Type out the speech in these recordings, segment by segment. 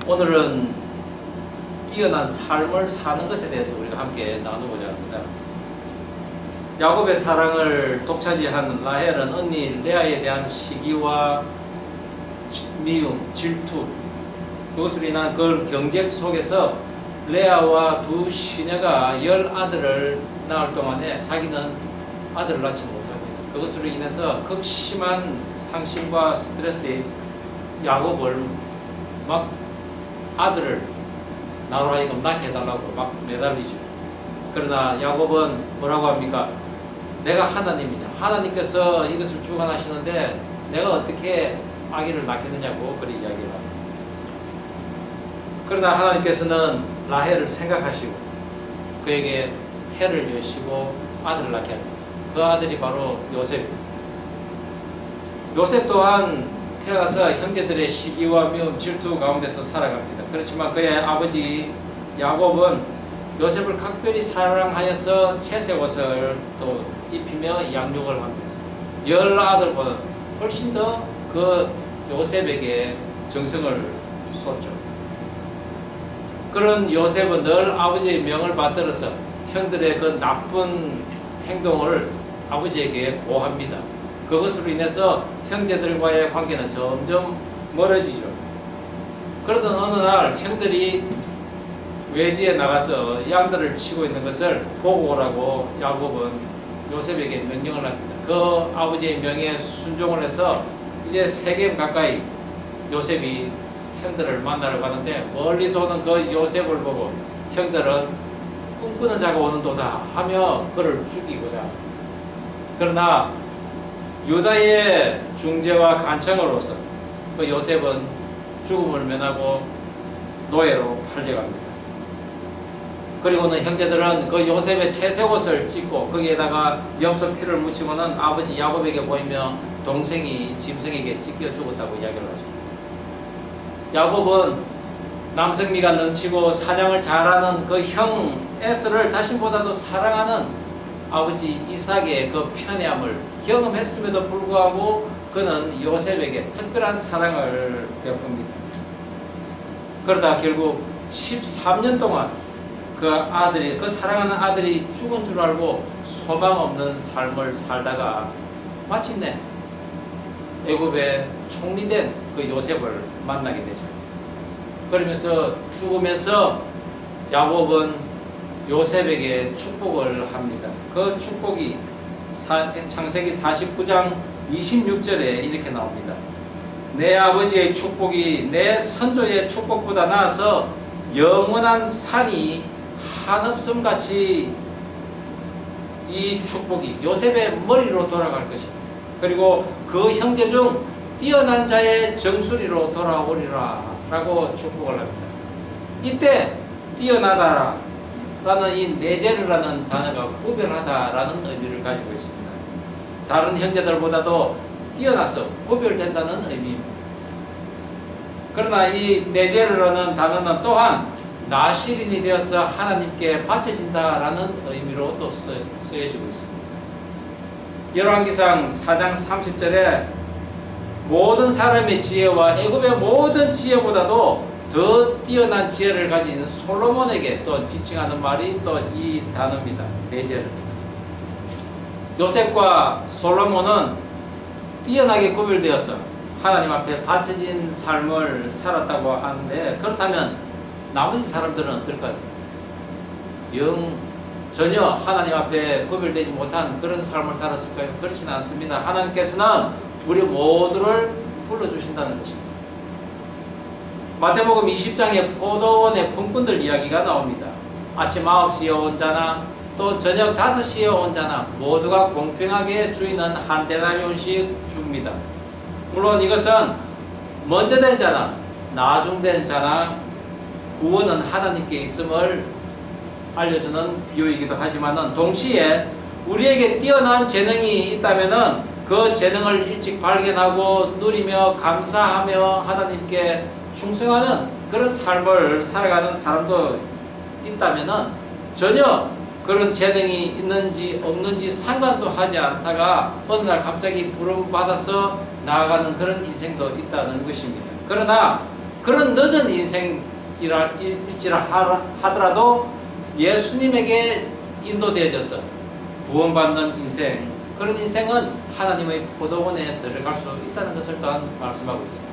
오늘은 뛰어난 삶을 사는 것에 대해서 우리가 함께 나누고자 합니다. 야곱의 사랑을 독차지한 라헬은 언니 레아에 대한 시기와 미움, 질투, 그것으로 인한 그 경쟁 속에서 레아와 두 시녀가 10아들을 낳을 동안에 자기는 아들을 낳지 못합니다. 그것으로 인해서 극심한 상심과 스트레스에 야곱을 막 아들을 나로 하여금 낳게 해달라고 막 매달리죠. 그러나 야곱은 뭐라고 합니까? 내가 하나님이냐? 하나님께서 이것을 주관하시는데 내가 어떻게 아기를 낳겠느냐고 그렇게 이야기를 합니다. 그러나 하나님께서는 라헬을 생각하시고 그에게 태를 여시고 아들을 낳게 합니다. 그 아들이 바로 요셉입니다. 요셉 또한 태어나서 형제들의 시기와 미움, 질투 가운데서 살아갑니다. 그렇지만 그의 아버지 야곱은 요셉을 각별히 사랑하여서 채색 옷을 또 입히며 양육을 합니다. 10아들보다 훨씬 더 그 요셉에게 정성을 쏟죠. 그런 요셉은 늘 아버지의 명을 받들어서 형들의 그 나쁜 행동을 아버지에게 고합니다. 그것으로 인해서 형제들과의 관계는 점점 멀어지죠. 그러던 어느 날 형들이 외지에 나가서 양들을 치고 있는 것을 보고 오라고 야곱은 요셉에게 명령을 합니다. 그 아버지의 명에 순종을 해서 이제 3개월 가까이 요셉이 형들을 만나러 가는데 멀리서 오는 그 요셉을 보고 형들은 꿈꾸는 자가 오는도다 하며 그를 죽이고자. 그러나 유다의 중재와 간청으로서 그 요셉은 죽음을 면하고 노예로 팔려갑니다. 그리고는 형제들은 그 요셉의 채색옷을 찢고 거기에다가 염소 피를 묻히고는 아버지 야곱에게 보이며 동생이 짐승에게 찢겨 죽었다고 이야기를 하죠. 야곱은 남성미가 넘치고 사냥을 잘하는 그 형 에서를 자신보다도 사랑하는 아버지 이삭의 그 편애함을 경험했음에도 불구하고 그는 요셉에게 특별한 사랑을 베풉니다. 그러다 결국 13년 동안 그 사랑하는 아들이 죽은 줄 알고 소망 없는 삶을 살다가 마침내 애굽의 총리된 그 요셉을 만나게 되죠. 그러면서 죽으면서 야곱은 요셉에게 축복을 합니다. 그 축복이 창세기 49장 26절에 이렇게 나옵니다. 내 아버지의 축복이 내 선조의 축복보다 나아서 영원한 산이 한없음같이 이 축복이 요셉의 머리로 돌아갈 것이다. 그리고 그 형제 중 뛰어난 자의 정수리로 돌아오리라 라고 축복을 합니다. 이때 뛰어나다 라는 이 네제르라는 단어가 구별하다라는 의미를 가지고 있습니다. 다른 형제들보다도 뛰어나서 구별된다는 의미입니다. 그러나 이 네제르라는 단어는 또한 나실인이 되어서 하나님께 바쳐진다라는 의미로 또 쓰여지고 있습니다. 열왕기상 4장 30절에 모든 사람의 지혜와 애굽의 모든 지혜보다도 더 뛰어난 지혜를 가진 솔로몬에게 또 지칭하는 말이 또 이 단어입니다. 네제르. 요셉과 솔로몬은 뛰어나게 구별되어서 하나님 앞에 바쳐진 삶을 살았다고 하는데 그렇다면 나머지 사람들은 어떨까요? 전혀 하나님 앞에 구별되지 못한 그런 삶을 살았을까요? 그렇지는 않습니다. 하나님께서는 우리 모두를 불러주신다는 것입니다. 마태복음 20장에 포도원의 품꾼들 이야기가 나옵니다. 아침 9시에 온 자나 또 저녁 5시에 온 자나 모두가 공평하게 주인은 한 데나리온씩 줍니다. 물론 이것은 먼저 된 자나 나중된 자나 구원은 하나님께 있음을 알려주는 비유이기도 하지만 동시에 우리에게 뛰어난 재능이 있다면 그 재능을 일찍 발견하고 누리며 감사하며 하나님께 충성하는 그런 삶을 살아가는 사람도 있다면 전혀 그런 재능이 있는지 없는지 상관도 하지 않다가 어느 날 갑자기 부름받아서 나아가는 그런 인생도 있다는 것입니다. 그러나 그런 늦은 인생일지라 하더라도 예수님에게 인도되어져서 구원받는 인생, 그런 인생은 하나님의 포도원에 들어갈 수 있다는 것을 또한 말씀하고 있습니다.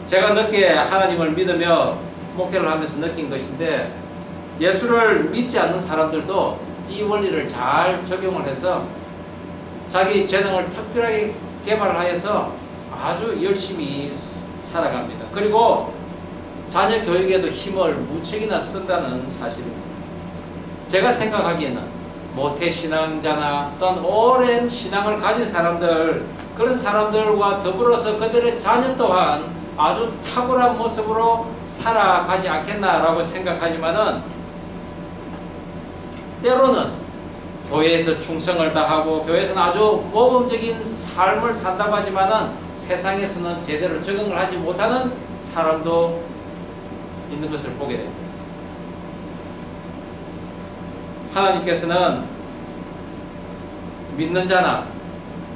제가 늦게 하나님을 믿으며 목회를 하면서 느낀 것인데, 예수를 믿지 않는 사람들도 이 원리를 잘 적용을 해서 자기 재능을 특별하게 개발하여서 아주 열심히 살아갑니다. 그리고 자녀 교육에도 힘을 무척이나 쓴다는 사실입니다. 제가 생각하기에는 모태신앙자나 또한 오랜 신앙을 가진 사람들, 그런 사람들과 더불어서 그들의 자녀 또한 아주 탁월한 모습으로 살아가지 않겠나라고 생각하지만은, 때로는 교회에서 충성을 다하고 교회에서는 아주 모범적인 삶을 산다고 하지만은 세상에서는 제대로 적응을 하지 못하는 사람도 있는 것을 보게 됩니다. 하나님께서는 믿는 자나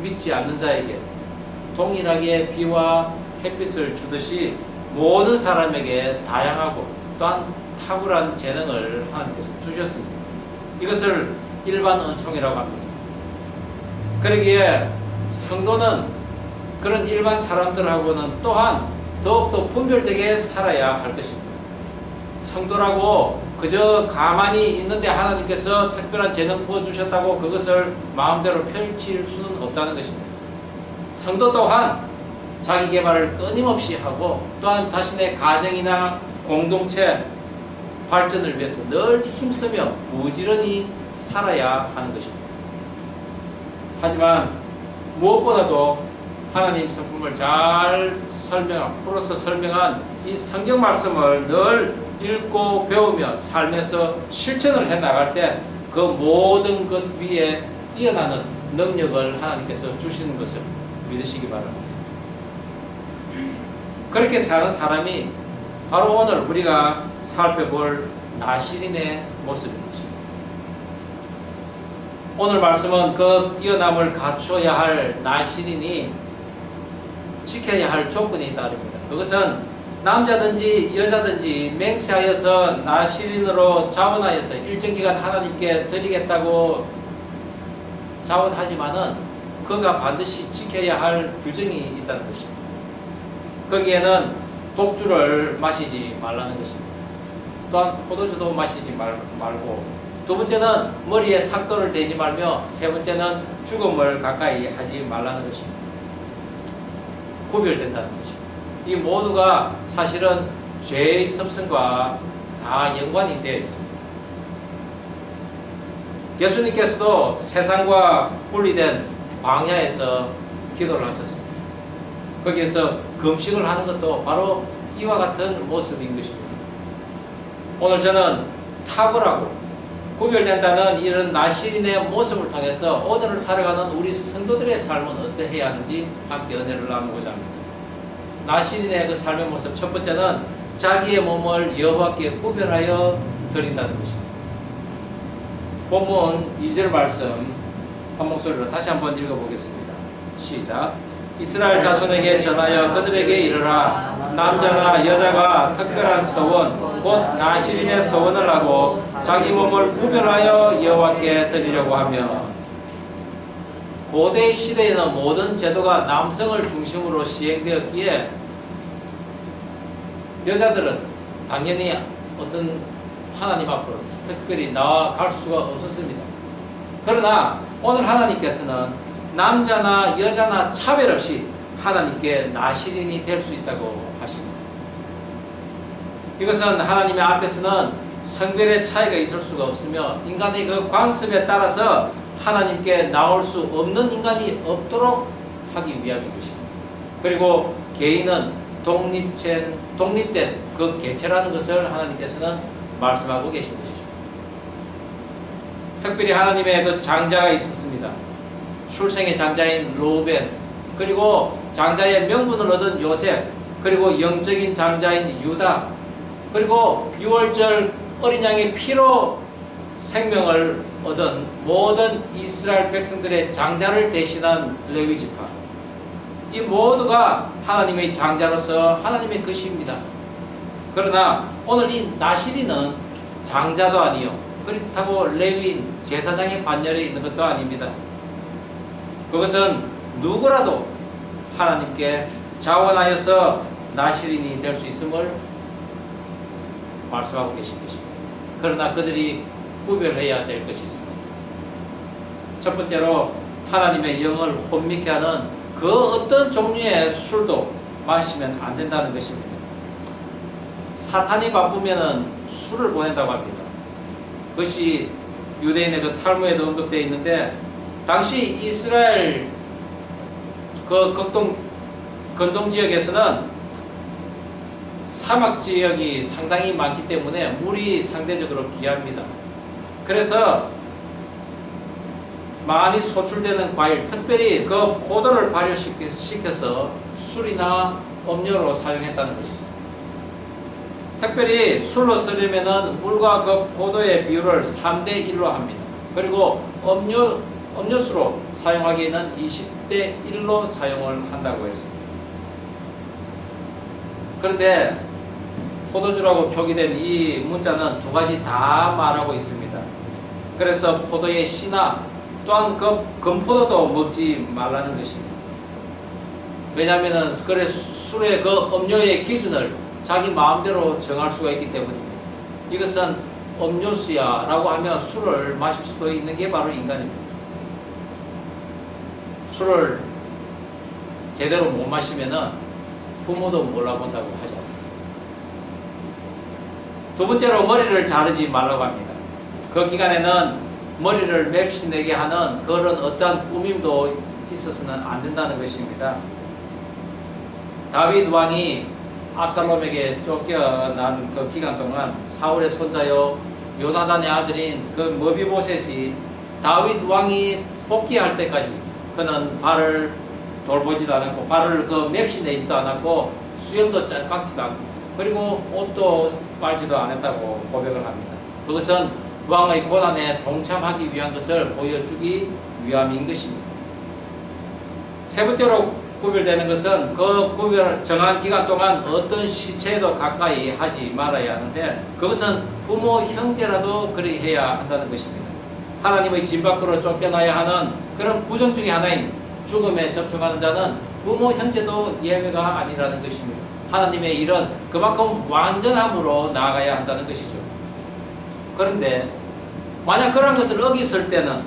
믿지 않는 자에게 동일하게 비와 햇빛을 주듯이 모든 사람에게 다양하고 또한 탁월한 재능을 하나님께서 주셨습니다. 이것을 일반 은총이라고 합니다. 그러기에 성도는 그런 일반 사람들하고는 또한 더욱더 분별되게 살아야 할 것입니다. 성도라고 그저 가만히 있는데 하나님께서 특별한 재능 부어주셨다고 그것을 마음대로 펼칠 수는 없다는 것입니다. 성도 또한 자기 개발을 끊임없이 하고 또한 자신의 가정이나 공동체 발전을 위해서 늘 힘쓰며 부지런히 살아야 하는 것입니다. 하지만 무엇보다도 하나님 성품을 잘 풀어서 설명한 이 성경 말씀을 늘 읽고 배우며 삶에서 실천을 해나갈 때 그 모든 것 위에 뛰어나는 능력을 하나님께서 주시는 것을 믿으시기 바랍니다. 그렇게 사는 사람이 바로 오늘 우리가 살펴볼 나실인의 모습인 것입니다. 오늘 말씀은 그 뛰어남을 갖춰야 할 나실인이 지켜야 할 조건이 있다입니다. 그것은 남자든지 여자든지 맹세하여서 나실인으로 자원하여서 일정 기간 하나님께 드리겠다고 자원하지만은 그가 반드시 지켜야 할 규정이 있다는 것입니다. 거기에는 독주를 마시지 말라는 것입니다. 또한 포도주도 마시지 말고, 두 번째는 머리에 삭도를 대지 말며, 세 번째는 죽음을 가까이 하지 말라는 것입니다. 구별된다는 것입니다. 이 모두가 사실은 죄의 습성과 다 연관이 되어 있습니다. 예수님께서도 세상과 분리된 광야에서 기도를 하셨습니다. 거기에서 금식을 하는 것도 바로 이와 같은 모습인 것입니다. 오늘 저는 탁월하고 구별된다는 이런 나실인의 모습을 통해서 오늘을 살아가는 우리 성도들의 삶은 어떠해야 하는지 함께 은혜를 나누고자 합니다. 나실인의 그 삶의 모습, 첫 번째는 자기의 몸을 여호와께 구별하여 드린다는 것입니다. 본문 2절 말씀 한 목소리로 다시 한번 읽어보겠습니다. 시작. 이스라엘 자손에게 전하여 그들에게 이르라. 남자나 여자가 특별한 서원 곧 나실인의 서원을 하고 자기 몸을 구별하여 여호와께 드리려고 하며, 고대 시대에는 모든 제도가 남성을 중심으로 시행되었기에 여자들은 당연히 어떤 하나님 앞으로 특별히 나아갈 수가 없었습니다. 그러나 오늘 하나님께서는 남자나 여자나 차별 없이 하나님께 나실인이 될 수 있다고 하십니다. 이것은 하나님의 앞에서는 성별의 차이가 있을 수가 없으며 인간의 그 관습에 따라서 하나님께 나올 수 없는 인간이 없도록 하기 위함인 것입니다. 그리고 개인은 독립된 그 개체라는 것을 하나님께서는 말씀하고 계신 것이죠. 특별히 하나님의 그 장자가 있었습니다. 출생의 장자인 로벤, 그리고 장자의 명분을 얻은 요셉, 그리고 영적인 장자인 유다, 그리고 6월절 어린 양의 피로 생명을 얻은 모든 이스라엘 백성들의 장자를 대신한 레위지파, 이 모두가 하나님의 장자로서 하나님의 것입니다. 그러나 오늘 이 나실이는 장자도 아니요, 그렇다고 레위인 제사장의 반열에 있는 것도 아닙니다. 그것은 누구라도 하나님께 자원하여서 나실인이 될 수 있음을 말씀하고 계신 것입니다. 그러나 그들이 구별해야 될 것이 있습니다. 첫 번째로 하나님의 영을 혼미케 하는 그 어떤 종류의 술도 마시면 안 된다는 것입니다. 사탄이 바쁘면 술을 보낸다고 합니다. 그것이 유대인의 그 탈무에도 언급되어 있는데, 당시 이스라엘 그 건동 지역에서는 사막 지역이 상당히 많기 때문에 물이 상대적으로 귀합니다. 그래서 많이 소출되는 과일, 특별히 그 포도를 발효시켜서 술이나 음료로 사용했다는 것이죠. 특별히 술로 쓰려면은 물과 그 포도의 비율을 3대 1로 합니다. 그리고 음료수로 사용하기에는 20대 1로 사용을 한다고 했습니다. 그런데 포도주라고 표기된 이 문자는 두 가지 다 말하고 있습니다. 그래서 포도의 씨나 또한 그 건포도도 먹지 말라는 것입니다. 왜냐하면 그래 술의 그 음료의 기준을 자기 마음대로 정할 수가 있기 때문입니다. 이것은 음료수야 라고 하면 술을 마실 수도 있는 게 바로 인간입니다. 술을 제대로 못 마시면은 부모도 몰라본다고 하지 않습니까? 두 번째로 머리를 자르지 말라고 합니다. 그 기간에는 머리를 맵시내게 하는 그런 어떠한 꾸밈도 있어서는 안 된다는 것입니다. 다윗 왕이 압살롬에게 쫓겨난 그 기간 동안 사울의 손자요 요나단의 아들인 그 머비보셋이 다윗 왕이 복귀할 때까지 그는 발을 돌보지도 않았고 발을 그 맵시내지도 않았고 수염도 깎지도 않고 그리고 옷도 빨지도 않았다고 고백을 합니다. 그것은 왕의 고난에 동참하기 위한 것을 보여주기 위함인 것입니다. 세 번째로 구별되는 것은 그 구별 정한 기간 동안 어떤 시체에도 가까이 하지 말아야 하는데, 그것은 부모 형제라도 그리 해야 한다는 것입니다. 하나님의 진 밖으로 쫓겨나야 하는 그런 부정 중에 하나인 죽음에 접촉하는 자는 부모 형제도 예외가 아니라는 것입니다. 하나님의 일은 그만큼 완전함으로 나아가야 한다는 것이죠. 그런데 만약 그런 것을 어겼을 때는,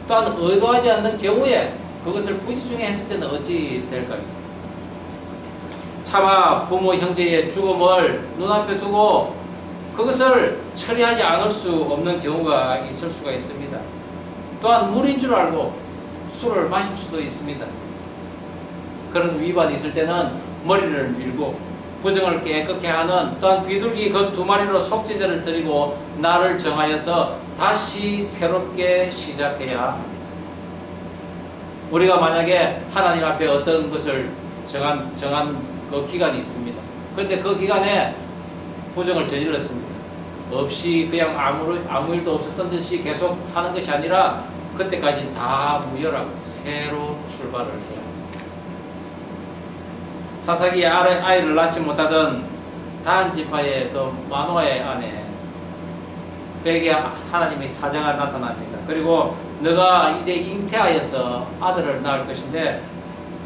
또한 의도하지 않는 경우에 그것을 부지중에 했을 때는 어찌 될까요? 차마 부모 형제의 죽음을 눈앞에 두고 그것을 처리하지 않을 수 없는 경우가 있을 수가 있습니다. 또한 물인 줄 알고 술을 마실 수도 있습니다. 그런 위반이 있을 때는 머리를 밀고 부정을 깨끗게 하는, 또한 비둘기 그 2마리로 속죄제를 드리고 날을 정하여서 다시 새롭게 시작해야 합니다. 우리가 만약에 하나님 앞에 어떤 것을 정한 그 기간이 있습니다. 그런데 그 기간에 부정을 저질렀습니다. 없이 그냥 아무 일도 없었던 듯이 계속 하는 것이 아니라 그때까지 다 무혈하고 새로 출발을 해야 합니다. 사사기에 아이를 낳지 못하던 단 지파의 그 마노아의 아내, 그에게 하나님의 사자가 나타납니다. 그리고 너가 이제 잉태하여서 아들을 낳을 것인데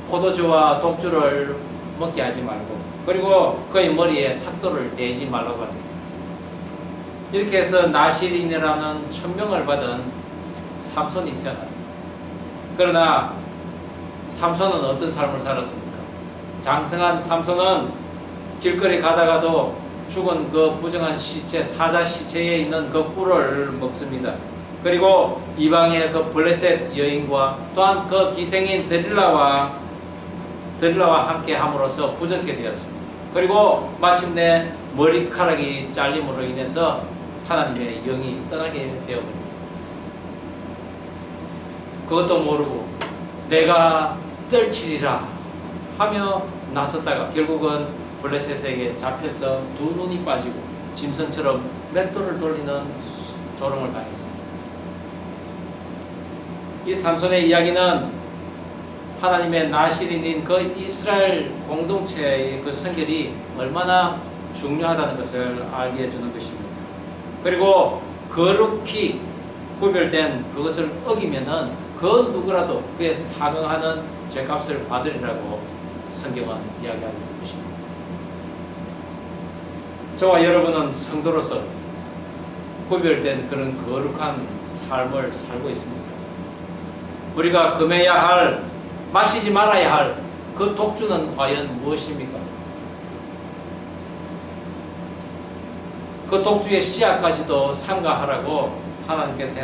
포도주와 독주를 먹게 하지 말고, 그리고 그의 머리에 삭도를 내지 말라고 합니다. 이렇게 해서 나실인이라는 천명을 받은 삼손이 태어납니다. 그러나 삼손은 어떤 삶을 살았습니까? 장성한 삼손은 길거리 가다가도 죽은 그 부정한 시체, 사자 시체에 있는 그 꿀을 먹습니다. 그리고 이방의 그 블레셋 여인과 또한 그 기생인 데릴라와 함께 함으로써 부정케 되었습니다. 그리고 마침내 머리카락이 잘림으로 인해서 하나님의 영이 떠나게 되어버립니다. 그것도 모르고 내가 떨치리라 하며 나섰다가 결국은 블레셋에게 잡혀서 2눈이 빠지고 짐승처럼 맷돌을 돌리는 조롱을 당했습니다. 이 삼손의 이야기는 하나님의 나실인인 그 이스라엘 공동체의 그 성결이 얼마나 중요하다는 것을 알게 해주는 것입니다. 그리고 거룩히 구별된 그것을 어기면은 그 누구라도 그에 상응하는 죄값을 받으리라고 성경은 이야기하고 있는 것입니다. 저와 여러분은 성도로서 구별된 그런 거룩한 삶을 살고 있습니다. 우리가 금해야 할, 마시지 말아야 할 그 독주는 과연 무엇입니까? 그 독주의 씨앗까지도 삼가하라고 하나님께서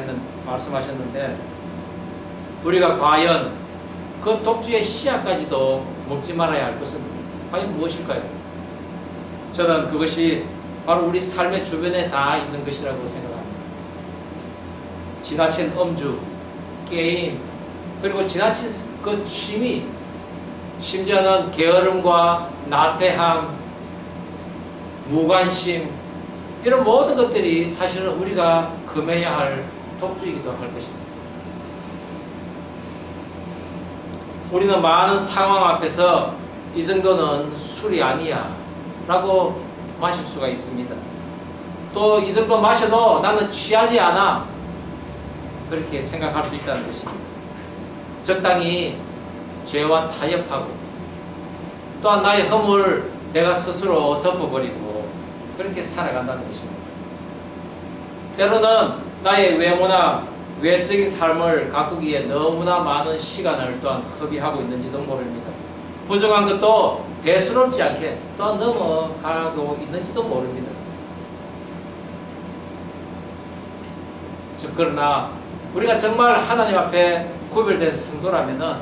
말씀하셨는데, 우리가 과연 그 독주의 씨앗까지도 먹지 말아야 할 것은 과연 무엇일까요? 저는 그것이 바로 우리 삶의 주변에 다 있는 것이라고 생각합니다. 지나친 음주, 게임, 그리고 지나친 그 취미, 심지어는 게으름과 나태함, 무관심, 이런 모든 것들이 사실은 우리가 금해야 할 독주이기도 할 것입니다. 우리는 많은 상황 앞에서 이 정도는 술이 아니야 라고 마실 수가 있습니다. 또 이 정도 마셔도 나는 취하지 않아, 그렇게 생각할 수 있다는 것입니다. 적당히 죄와 타협하고 또한 나의 허물 내가 스스로 덮어버리고 그렇게 살아간다는 것입니다. 때로는 나의 외모나 외적인 삶을 가꾸기에 너무나 많은 시간을 또한 허비하고 있는지도 모릅니다. 부정한 것도 대수롭지 않게 또 넘어가고 있는지도 모릅니다. 그러나 우리가 정말 하나님 앞에 구별된 성도라면은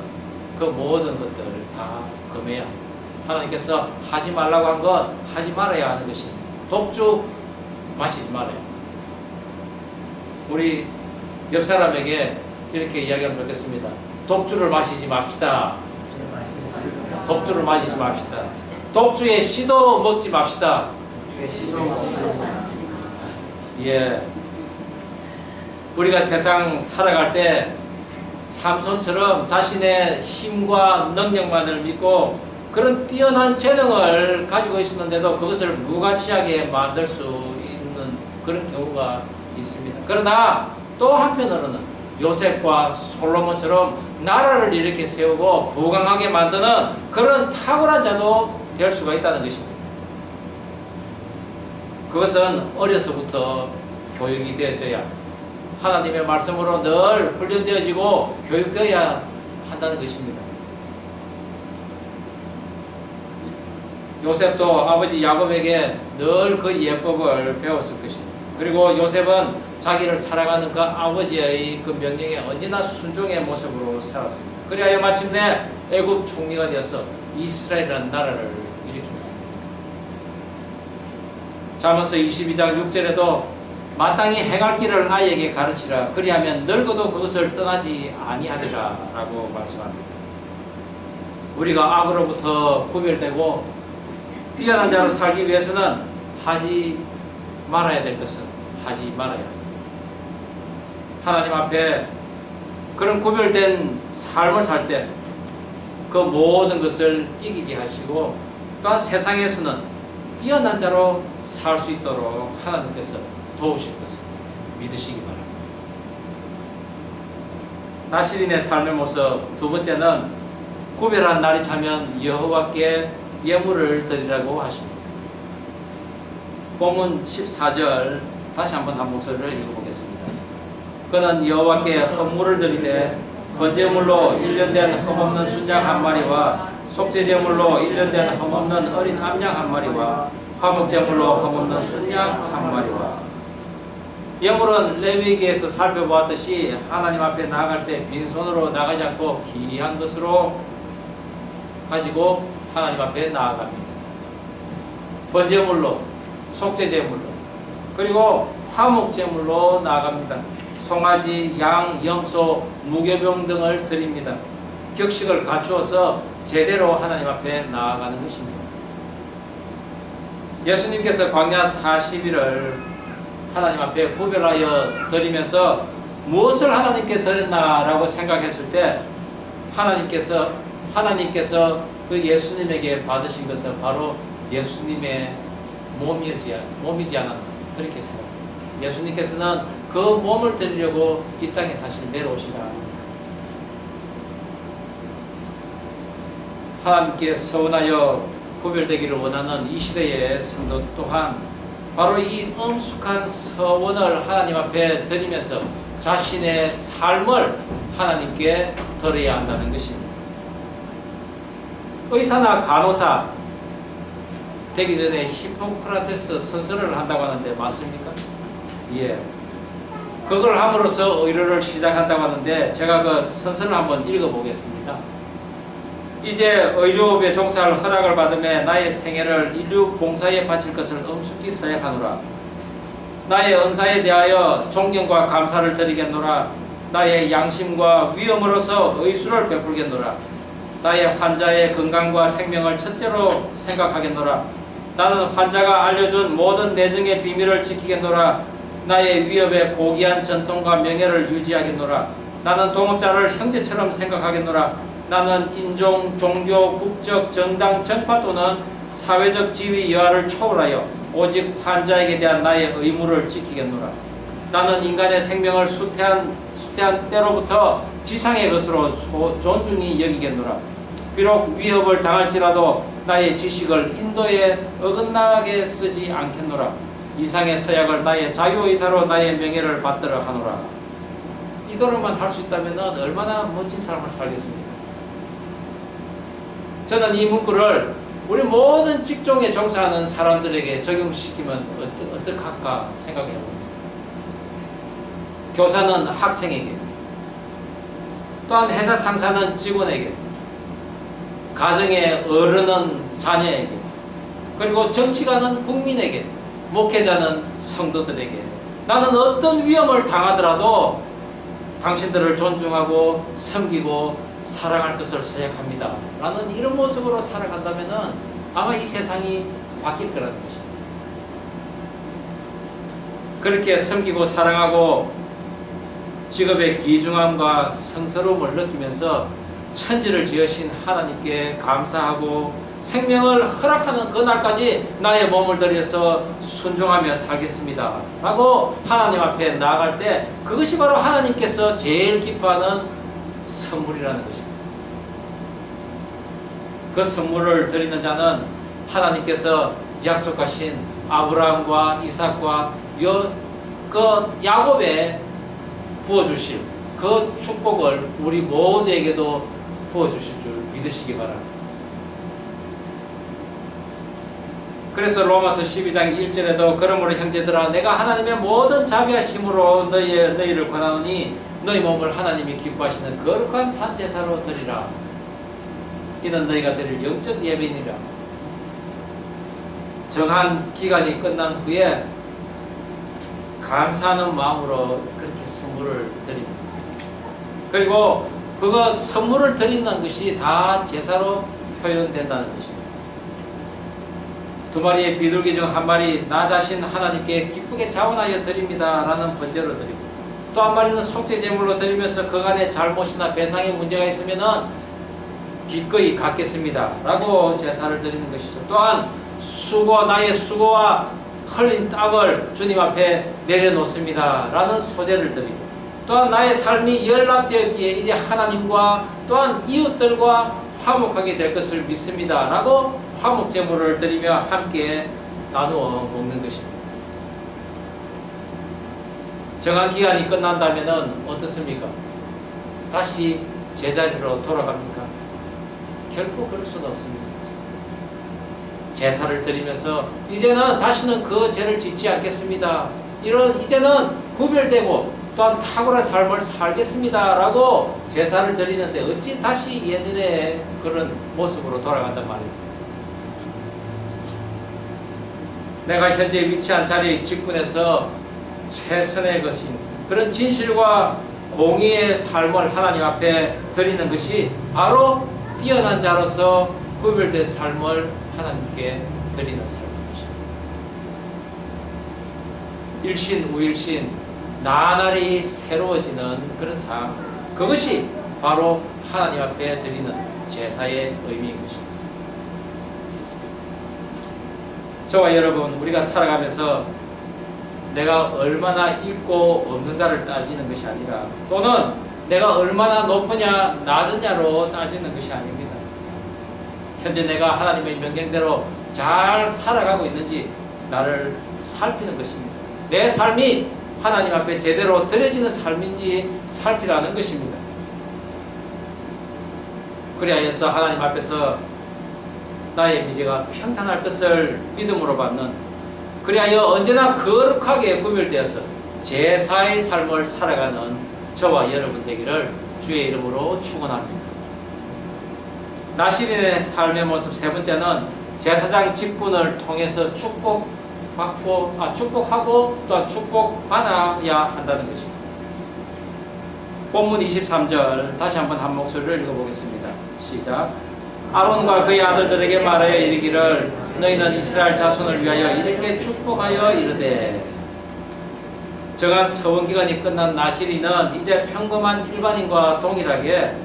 그 모든 것들을 다 금해야, 하나님께서 하지 말라고 한 건 하지 말아야 하는 것입니다. 독주 마시지 말아요. 우리 옆 사람에게 이렇게 이야기하면 좋겠습니다. 독주를 마시지 맙시다. 독주를 마시지 맙시다. 독주의 씨도 먹지 맙시다. 예. 우리가 세상 살아갈 때 삼손처럼 자신의 힘과 능력만을 믿고 그런 뛰어난 재능을 가지고 있었는데도 그것을 무가치하게 만들 수 있는 그런 경우가 있습니다. 그러나 또 한편으로는 요셉과 솔로몬처럼 나라를 이렇게 세우고 부강하게 만드는 그런 탁월한 자도 될 수가 있다는 것입니다. 그것은 어려서부터 교육이 되어져야, 하나님의 말씀으로 늘 훈련되어지고 교육되어야 한다는 것입니다. 요셉도 아버지 야곱에게 늘 그 예법을 배웠을 것입니다. 그리고 요셉은 자기를 사랑하는 그 아버지의 그 명령에 언제나 순종의 모습으로 살았습니다. 그리하여 마침내 애굽 총리가 되어서 이스라엘이라는 나라를 일으킵니다. 잠언서 22장 6절에도 마땅히 행할 길을 아이에게 가르치라, 그리하면 늙어도 그것을 떠나지 아니하리라 라고 말씀합니다. 우리가 악으로부터 구별되고 뛰어난 자로 살기 위해서는 하지 말아야 될 것은 하지 말아야 합니다. 하나님 앞에 그런 구별된 삶을 살 때 그 모든 것을 이기게 하시고, 또한 세상에서는 뛰어난 자로 살 수 있도록 하나님께서 도우실 것을 믿으시기 바랍니다. 나실인의 삶의 모습 두 번째는 구별한 날이 차면 여호와께 예물을 드리라고 하십니다. 본문 14절 다시 한번 한 목소리를 읽어보겠습니다. 그는 여호와께 헌물을 드리되 번제물로 1년 된 흠없는 순양 한 마리와 속죄제물로 1년 된 흠없는 어린 암양 한 마리와 화목제물로 흠없는 순양 한 마리와. 예물은 레위기에서 살펴보았듯이 하나님 앞에 나아갈 때 빈손으로 나가지 않고 기이한 것으로 가지고 하나님 앞에 나아갑니다. 번제물로, 속죄제물로, 그리고 화목제물로 나아갑니다. 송아지, 양, 염소, 무교병 등을 드립니다. 격식을 갖추어서 제대로 하나님 앞에 나아가는 것입니다. 예수님께서 광야 40일을 하나님 앞에 구별하여 드리면서 무엇을 하나님께 드렸나라고 생각했을 때 하나님께서 그 예수님에게 받으신 것은 바로 예수님의 몸이지 않았나 그렇게 생각합니다. 예수님께서는 그 몸을 드리려고 이 땅에 사실 내려오신 거 아닙니까? 하나님께 서운하여 구별되기를 원하는 이 시대의 성도 또한 바로 이 엄숙한 서원을 하나님 앞에 드리면서 자신의 삶을 하나님께 드려야 한다는 것입니다. 의사나 간호사 되기 전에 히포크라테스 선서를 한다고 하는데 맞습니까? 예. 그걸 함으로써 의료를 시작한다고 하는데 제가 그 선서를 한번 읽어보겠습니다. 이제 의료업에 종사할 허락을 받음에 나의 생애를 인류 봉사에 바칠 것을 엄숙히 서약하노라. 나의 은사에 대하여 존경과 감사를 드리겠노라. 나의 양심과 위엄으로서 의술을 베풀겠노라. 나의 환자의 건강과 생명을 첫째로 생각하겠노라. 나는 환자가 알려준 모든 내정의 비밀을 지키겠노라. 나의 위협의 고귀한 전통과 명예를 유지하겠노라. 나는 동업자를 형제처럼 생각하겠노라. 나는 인종, 종교, 국적, 정당, 정파 또는 사회적 지위 여하를 초월하여 오직 환자에게 대한 나의 의무를 지키겠노라. 나는 인간의 생명을 수태한 때로부터 지상의 것으로 존중히 여기겠노라. 비록 위협을 당할지라도 나의 지식을 인도에 어긋나게 쓰지 않겠노라. 이상의 서약을 나의 자유의사로 나의 명예를 받들어 하노라. 이대로만 할 수 있다면 얼마나 멋진 삶을 살겠습니까? 저는 이 문구를 우리 모든 직종에 종사하는 사람들에게 적용시키면 어떡할까 생각해 봅니다. 교사는 학생에게, 또한 회사 상사는 직원에게, 가정의 어른은 자녀에게, 그리고 정치가는 국민에게, 목회자는 성도들에게 나는 어떤 위험을 당하더라도 당신들을 존중하고 섬기고 사랑할 것을 서약합니다 라는 이런 모습으로 살아간다면 아마 이 세상이 바뀔 거라는 것입니다. 그렇게 섬기고 사랑하고 직업의 귀중함과 성스러움을 느끼면서 천지를 지으신 하나님께 감사하고 생명을 허락하는 그날까지 나의 몸을 들여서 순종하며 살겠습니다 라고 하나님 앞에 나아갈 때 그것이 바로 하나님께서 제일 기뻐하는 선물이라는 것입니다. 그 선물을 드리는 자는 하나님께서 약속하신 아브라함과 이삭과 그 야곱에 부어주실 그 축복을 우리 모두에게도 부어주실 줄 믿으시기 바랍니다. 그래서 로마서 12장 1절에도 그러므로 형제들아 내가 하나님의 모든 자비하심으로 너희를 권하노니 너희 몸을 하나님이 기뻐하시는 거룩한 산제사로 드리라. 이는 너희가 드릴 영적 예배니라. 정한 기간이 끝난 후에 감사하는 마음으로 그렇게 선물을 드립니다. 그리고 그거 선물을 드리는 것이 다 제사로 표현된다는 것입니다. 두 마리의 비둘기 중 한 마리 나 자신 하나님께 기쁘게 자원하여 드립니다 라는 번제로 드리고 또 한 마리는 속죄 제물로 드리면서 그간의 잘못이나 배상의 문제가 있으면 기꺼이 갚겠습니다 라고 제사를 드리는 것이죠. 또한 나의 수고와 흘린 땀을 주님 앞에 내려놓습니다 라는 소제를 드리고 또한 나의 삶이 연락되었기에 이제 하나님과 또한 이웃들과 화목하게 될 것을 믿습니다 라고 화목 제물을 드리며 함께 나누어 먹는 것입니다. 정한 기간이 끝난다면 어떻습니까? 다시 제자리로 돌아갑니까? 결코 그럴 수는 없습니다. 제사를 드리면서 이제는 다시는 그 죄를 짓지 않겠습니다. 이제는 구별되고 또한 탁월한 삶을 살겠습니다 라고 제사를 드리는데 어찌 다시 예전의 그런 모습으로 돌아간단 말입니다. 내가 현재 위치한 자리 직분에서 최선의 것인 그런 진실과 공의의 삶을 하나님 앞에 드리는 것이 바로 뛰어난 자로서 구별된 삶을 하나님께 드리는 삶인 것입니다. 일신 우일신 나날이 새로워지는 그런 삶, 그것이 바로 하나님 앞에 드리는 제사의 의미인 것입니다. 저와 여러분, 우리가 살아가면서 내가 얼마나 있고 없는가를 따지는 것이 아니라, 또는 내가 얼마나 높으냐 낮으냐로 따지는 것이 아닙니다. 현재 내가 하나님의 명령대로 잘 살아가고 있는지 나를 살피는 것입니다. 내 삶이 하나님 앞에 제대로 드려지는 삶인지 살피라는 것입니다. 그리하여서 하나님 앞에서 나의 미래가 평탄할 것을 믿음으로 받는, 그리하여 언제나 거룩하게 구별되어서 제사의 삶을 살아가는 저와 여러분 되기를 주의 이름으로 축원합니다. 나시린의 삶의 모습 세 번째는 제사장 직분을 통해서 축복하고 또한 축복받아야 한다는 것입니다. 본문 23절 다시 한번 한 목소리를 읽어보겠습니다. 시작. 아론과 그의 아들들에게 말하여 이르기를 너희는 이스라엘 자손을 위하여 이렇게 축복하여 이르되. 정한 서원기간이 끝난 나시린은 이제 평범한 일반인과 동일하게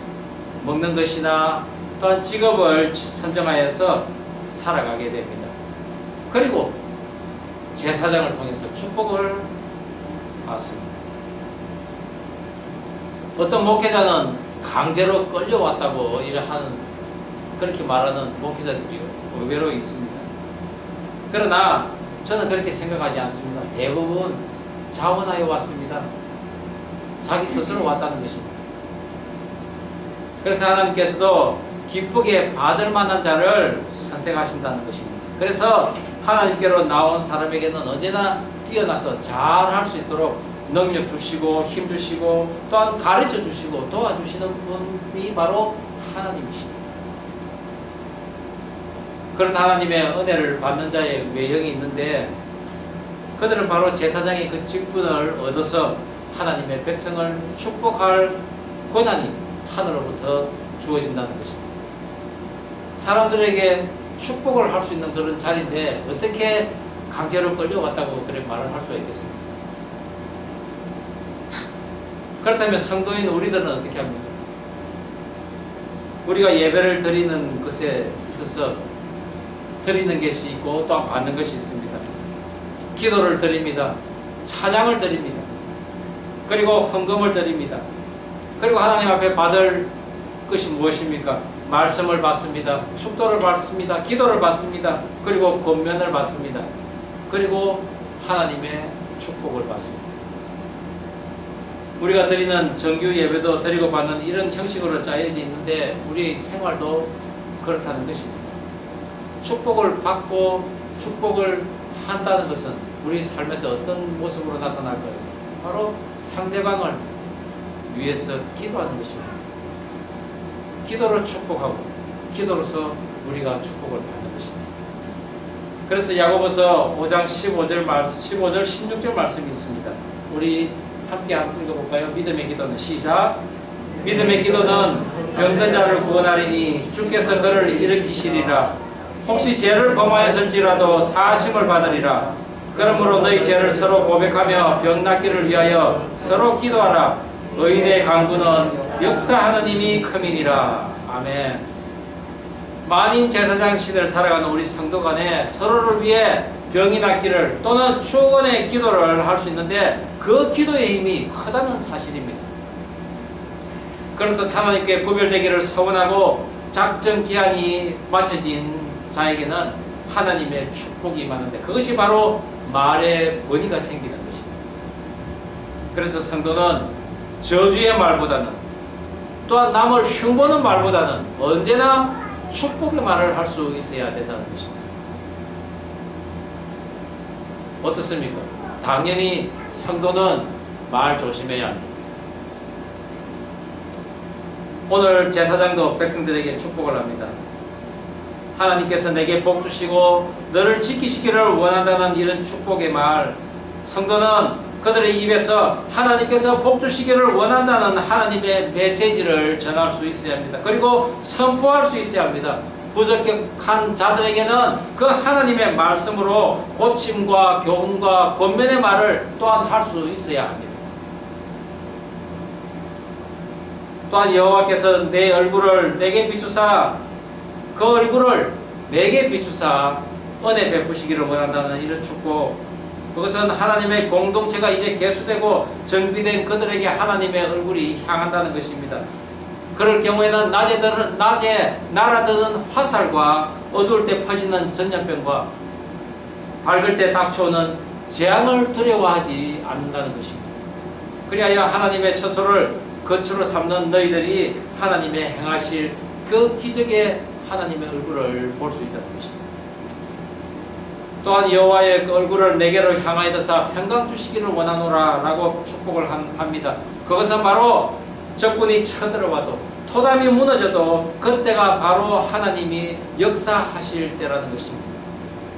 먹는 것이나 또한 직업을 선정하여서 살아가게 됩니다. 그리고 제사장을 통해서 축복을 받습니다. 어떤 목회자는 강제로 끌려왔다고 그렇게 말하는 목회자들이 의외로 있습니다. 그러나 저는 그렇게 생각하지 않습니다. 대부분 자원하여 왔습니다. 자기 스스로 왔다는 것입니다. 그래서 하나님께서도 기쁘게 받을 만한 자를 선택하신다는 것입니다. 그래서 하나님께로 나온 사람에게는 언제나 뛰어나서 잘 할 수 있도록 능력 주시고 힘 주시고 또한 가르쳐 주시고 도와주시는 분이 바로 하나님이십니다. 그런 하나님의 은혜를 받는 자의 외형이 있는데, 그들은 바로 제사장의 그 직분을 얻어서 하나님의 백성을 축복할 권한이 하늘로부터 주어진다는 것입니다. 사람들에게 축복을 할 수 있는 그런 자리인데 어떻게 강제로 끌려왔다고 그렇게 말을 할 수가 있겠습니까? 그렇다면 성도인 우리들은 어떻게 합니까? 우리가 예배를 드리는 것에 있어서 드리는 것이 있고 또한 받는 것이 있습니다. 기도를 드립니다. 찬양을 드립니다. 그리고 헌금을 드립니다. 그리고 하나님 앞에 받을 것이 무엇입니까? 말씀을 받습니다. 축도를 받습니다. 기도를 받습니다. 그리고 권면을 받습니다. 그리고 하나님의 축복을 받습니다. 우리가 드리는 정규 예배도 드리고 받는 이런 형식으로 짜여져 있는데 우리의 생활도 그렇다는 것입니다. 축복을 받고 축복을 한다는 것은 우리 삶에서 어떤 모습으로 나타날까요? 바로 상대방을 위해서 기도하는 것입니다. 기도로 축복하고 기도로서 우리가 축복을 받는 것입니다. 그래서 야고보서 5장 15절 16절 말씀이 있습니다. 우리 함께 한번 읽어볼까요? 믿음의 기도는 시작. 믿음의 기도는 병든 자를 구원하리니 주께서 그를 일으키시리라. 혹시 죄를 범하였을지라도 사하심을 받으리라. 그러므로 너희 죄를 서로 고백하며 병 낫기를 위하여 서로 기도하라. 의인의 강구는 역사하는 힘이 큼이니라. 아멘. 만인 제사장 시대를 살아가는 우리 성도 간에 서로를 위해 병이 낫기를 또는 축원의 기도를 할 수 있는데 그 기도의 힘이 크다는 사실입니다. 그렇듯 하나님께 구별되기를 서원하고 작정 기한이 맞춰진 자에게는 하나님의 축복이 임하는데 그것이 바로 말의 권위가 생기는 것입니다. 그래서 성도는 저주의 말보다는 또한 남을 흉보는 말보다는 언제나 축복의 말을 할 수 있어야 된다는 것입니다. 어떻습니까? 당연히 성도는 말 조심해야 합니다. 오늘 제사장도 백성들에게 축복을 합니다. 하나님께서 내게 복 주시고 너를 지키시기를 원한다는 이런 축복의 말, 성도는 그들의 입에서 하나님께서 복 주시기를 원한다는 하나님의 메시지를 전할 수 있어야 합니다. 그리고 선포할 수 있어야 합니다. 부족한 자들에게는 그 하나님의 말씀으로 고침과 교훈과 권면의 말을 또한 할 수 있어야 합니다. 또한 여호와께서 내 얼굴을 내게 비추사 그 얼굴을 내게 비추사 은혜 베푸시기를 원한다는 이런 축복, 그것은 하나님의 공동체가 이제 개수되고 정비된 그들에게 하나님의 얼굴이 향한다는 것입니다. 그럴 경우에는 낮에 날아드는 화살과 어두울 때 퍼지는 전염병과 밝을 때 닥쳐오는 재앙을 두려워하지 않는다는 것입니다. 그리하여 하나님의 처소를 거처로 삼는 너희들이 하나님의 행하실 그 기적의 하나님의 얼굴을 볼 수 있다는 것입니다. 또한 여호와의 얼굴을 내게로 향하여서 평강 주시기를 원하노라 라고 축복을 합니다. 그것은 바로 적군이 쳐들어와도 토담이 무너져도 그때가 바로 하나님이 역사하실 때라는 것입니다.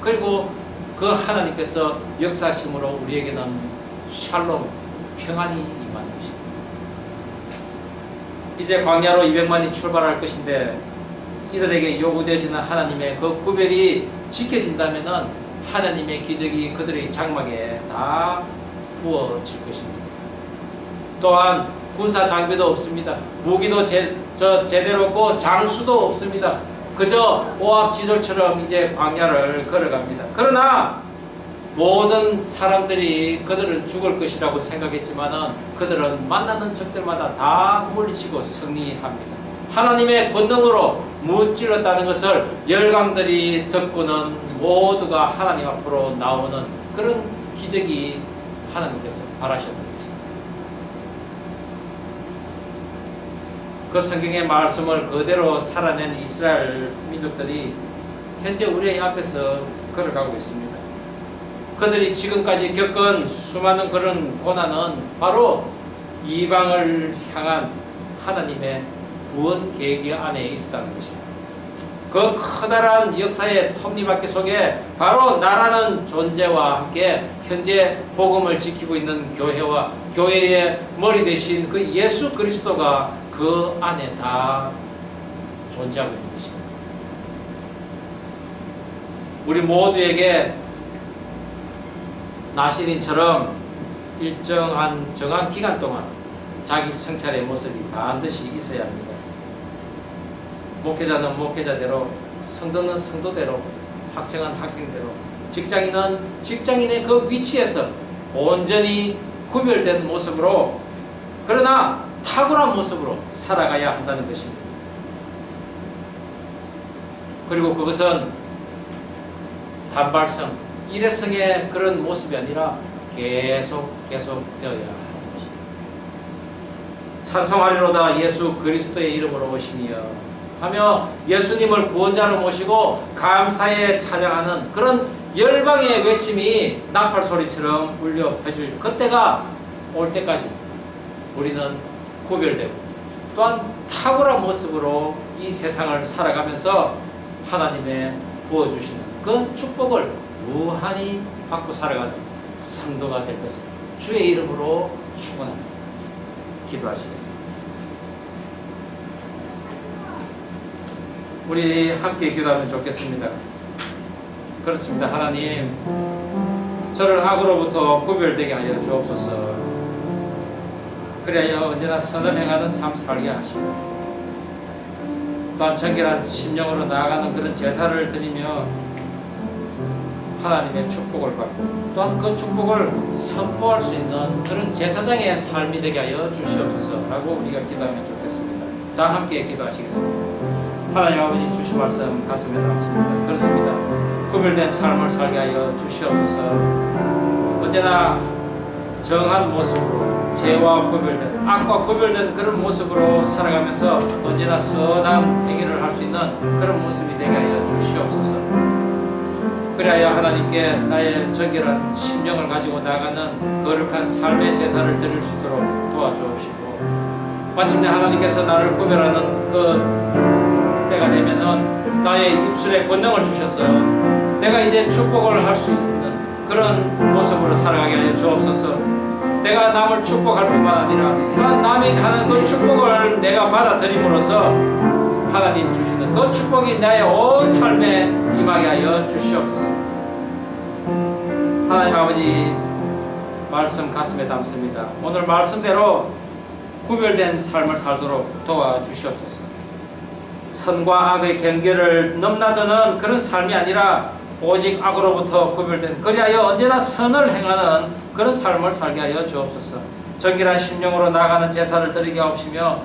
그리고 그 하나님께서 역사하심으로 우리에게는 샬롬, 평안이 임하는 것입니다. 이제 광야로 200만이 출발할 것인데 이들에게 요구되어지는 하나님의 그 구별이 지켜진다면 하나님의 기적이 그들의 장막에 다 부어질 것입니다. 또한 군사 장비도 없습니다. 무기도 제대로 없고 장수도 없습니다. 그저 오합지졸처럼 이제 광야를 걸어갑니다. 그러나 모든 사람들이 그들은 죽을 것이라고 생각했지만은 그들은 만나는 적들마다 다 물리치고 승리합니다. 하나님의 권능으로 무찔렀다는 것을 열강들이 듣고는 모두가 하나님 앞으로 나오는 그런 기적이 하나님께서 바라셨던 것입니다. 그 성경의 말씀을 그대로 살아낸 이스라엘 민족들이 현재 우리 앞에서 걸어가고 있습니다. 그들이 지금까지 겪은 수많은 그런 고난은 바로 이방을 향한 하나님의 구원 계획 안에 있었다는 것입니다. 그 커다란 역사의 톱니바퀴 속에 바로 나라는 존재와 함께 현재 복음을 지키고 있는 교회와 교회의 머리 대신 그 예수 그리스도가 그 안에 다 존재하고 있는 것입니다. 우리 모두에게 나시린처럼 일정한 정한 기간 동안 자기 성찰의 모습이 반드시 있어야 합니다. 목회자는 목회자대로, 성도는 성도대로, 학생은 학생대로, 직장인은 직장인의 그 위치에서 온전히 구별된 모습으로, 그러나 탁월한 모습으로 살아가야 한다는 것입니다. 그리고 그것은 단발성, 일회성의 그런 모습이 아니라 계속 되어야 하는 것입니다. 찬송하리로다 예수 그리스도의 이름으로 오시니여 하며 예수님을 구원자로 모시고 감사에 찬양하는 그런 열방의 외침이 나팔 소리처럼 울려 퍼질 그때가 올 때까지 우리는 구별되고 또한 탁월한 모습으로 이 세상을 살아가면서 하나님의 부어주시는 그 축복을 무한히 받고 살아가는 성도가 될 것을 주의 이름으로 축원합니다. 기도하시겠습니다. 우리 함께 기도하면 좋겠습니다. 그렇습니다. 하나님, 저를 악으로부터 구별되게 하여 주옵소서. 그래야 언제나 선을 행하는 삶 살게 하시고 또한 정결한 심령으로 나아가는 그런 제사를 드리며 하나님의 축복을 받고 또한 그 축복을 선포할 수 있는 그런 제사장의 삶이 되게 하여 주시옵소서라고 우리가 기도하면 좋겠습니다. 다 함께 기도하시겠습니다. 하나님 아버지 주신 말씀 가슴에 담습니다. 그렇습니다. 구별된 삶을 살게 하여 주시옵소서. 언제나 정한 모습으로 죄와 구별된 악과 구별된 그런 모습으로 살아가면서 언제나 선한 행위를 할 수 있는 그런 모습이 되게 하여 주시옵소서. 그래야 하나님께 나의 정결한 심령을 가지고 나가는 거룩한 삶의 제사를 드릴 수 있도록 도와주옵시고 마침내 하나님께서 나를 구별하는 그 때가 되면은 나의 입술에 권능을 주셔서 내가 이제 축복을 할 수 있는 그런 모습으로 살아가게 하여 주옵소서. 내가 남을 축복할 뿐만 아니라 남이 하는 그 축복을 내가 받아들임으로써 하나님 주시는 그 축복이 나의 온 삶에 임하게 하여 주시옵소서. 하나님 아버지 말씀 가슴에 담습니다. 오늘 말씀대로 구별된 삶을 살도록 도와주시옵소서. 선과 악의 경계를 넘나드는 그런 삶이 아니라 오직 악으로부터 구별된, 그리하여 언제나 선을 행하는 그런 삶을 살게 하여 주옵소서. 정결한 심령으로 나가는 제사를 드리게 하옵시며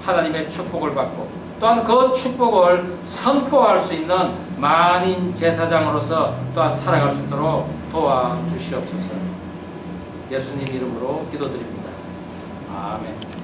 하나님의 축복을 받고 또한 그 축복을 선포할 수 있는 만인 제사장으로서 또한 살아갈 수 있도록 도와주시옵소서. 예수님 이름으로 기도드립니다. 아멘.